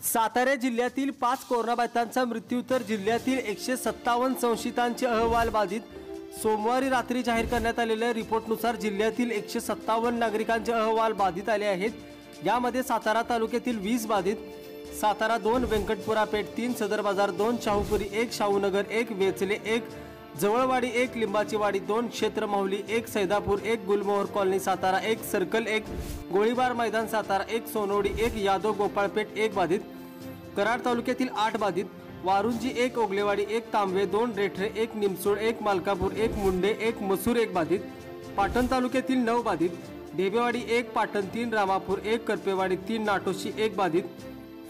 सातारा जिल्ह्यातील 5 कोरोनाबाधितांचा मृत्यू तर जिल्ह्यातील 157 संशयितांचे अहवाल बाधित। सोमवारी रात्री जाहीर करण्यात आलेल्या रिपोर्टनुसार जिल्ह्यातील 157 नागरिकांचे अहवाल बाधित आले आहेत। यामध्ये सातारा तालुक्यातील 20 बाधित, सातारा 2, व्यंकटपुरा पेठ 3, सदर बाजार 2, शाहूपुरी 1, शाहूनगर 1, वेचले 1, जवळवाडी 1, लिंबाची वाडी 2, क्षेत्र माहुली 1, सैदापूर 1, गुलमोहर कॉलनी सातारा 1, सर्कल 1, गोळीबार मैदान सातारा 1, सोनोडी 1, यादव गोपाळपेठ 1 बाधित। कराड तालुक्यातील 8 बाधित, वारुंजी 1, ओगलेवाडी 1, तांबवे 2, रेठरे 1, निमसोड 1, मालकापूर 1, मुंडे 1, मसूर 1 बाधित। पाटण तालुक्यातील 9 बाधित, ढेबेवाडी 1, पाटण 3, रामापूर 1, करपेवाडी 3, नाटोशी 1 बाधित।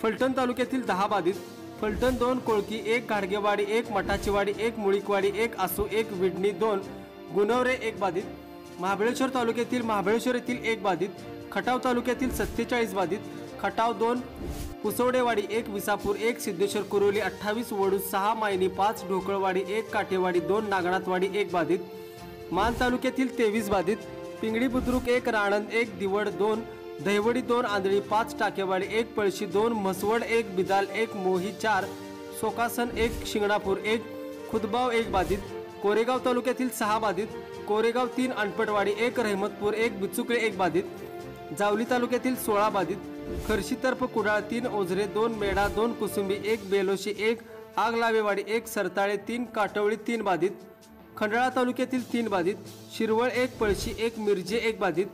फलटण तालुक्यातील 10 बाधित, फलटण 2, कोळकी 1, गाडगेवाडी 1, मठाचीवाडी 1, मुळीकवाडी 1, आसू 1, विडणी 2, गुणवरे 1 बाधित। महाबळेश्वर तालुक्यातील महाबळेश्वर येथील 1 बाधित, खटाव तालुक्यातील 47 बाधित, खटाव 2, पुसवडेवाडी 1, विसापूर 1, सिद्धेश्वर कुरोली 28, वडू 6, मायनी 5, ढोकळवाडी 1, काठेवाडी 2, नागनाथवाडी 1 बाधित। मान तालुक्यातील 23 बाधित, पिंगळी बुद्रुक 1, राणंद 1, दिवड 2, दहिवडी 2, आंधळी 5, टाकेवाडी 1, पळशी 2, म्हसवड 1, बिदाल 1, मोही 4, सोकासन 1, शिंगणापूर 1, खुदबाव 1 बाधित। कोरेगाव तालुक्यातील 6 बाधित, कोरेगाव 3, अनपटवाडी 1, रहमतपूर 1, बिचुकले 1 बाधित। जावली तालुक्यातील 16 बाधित, खर्शीतर्फ कुडाळ 3, ओझरे 2, मेढा 2, कुसुंबी 1, बेलोशी 1, आगलावेवाडी 1, सरताळे 3, काटवळी 3 बाधित। खंडाळा तालुक्यातील 3 बाधित, शिरवळ 1, पळशी 1, मिरजे 1 बाधित।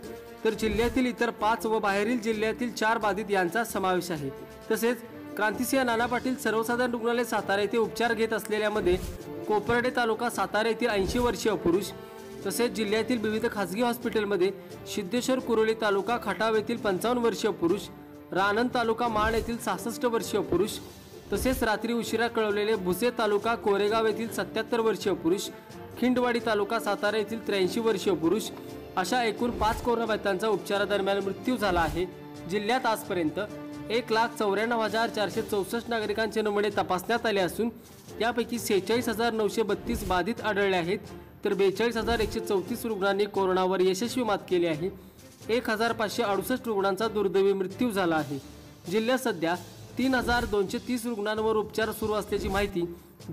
तर जिल्ह्यातील इतर 5 व बाहेरील जिल्ह्यातील 4 बाधित यांचा समावेश आहे। तसेच क्रांतिसिंह नाना पाटील सर्वसाधारण रुग्णालय सातारा येथे उपचार घेत असलेल्यामध्ये कोपर्डे तालुका सातारा येथील 80 वर्षीय पुरुष, तसेच जिल्ह्यातील विविध खासगी हॉस्पिटलमध्ये सिद्धेश्वर कुरोली तालुका खटाव येथील 55 वर्षीय पुरुष, राणंद तालुका माण येथील 66 वर्षीय पुरुष, तसेच रात्री उशिरा कळवलेले भुसे तालुका कोरेगाव येथील 77 वर्षीय पुरुष, खिंडवाडी तालुका सातारा येथील 83 वर्षीय पुरुष अशा एकूण 5 कोरोनाबाधितांचा उपचारादरम्यान मृत्यू झाला आहे। जिल्ह्यात आजपर्यंत 1,94,464 नागरिकांचे नमुने तपासण्यात आले असून त्यापैकी 46,932 बाधित आढळले आहेत, तर 42,134 रुग्णांनी कोरोनावर यशस्वी मात केली आहे। 1,568 रुग्णांचा दुर्दैवी मृत्यू झाला आहे। जिल्ह्यात सध्या 3,230 रुग्णांवर उपचार सुरू असल्याची माहिती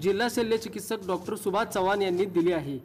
जिल्हा शल्य चिकित्सक डॉक्टर सुभाष चव्हाण यांनी दिली आहे।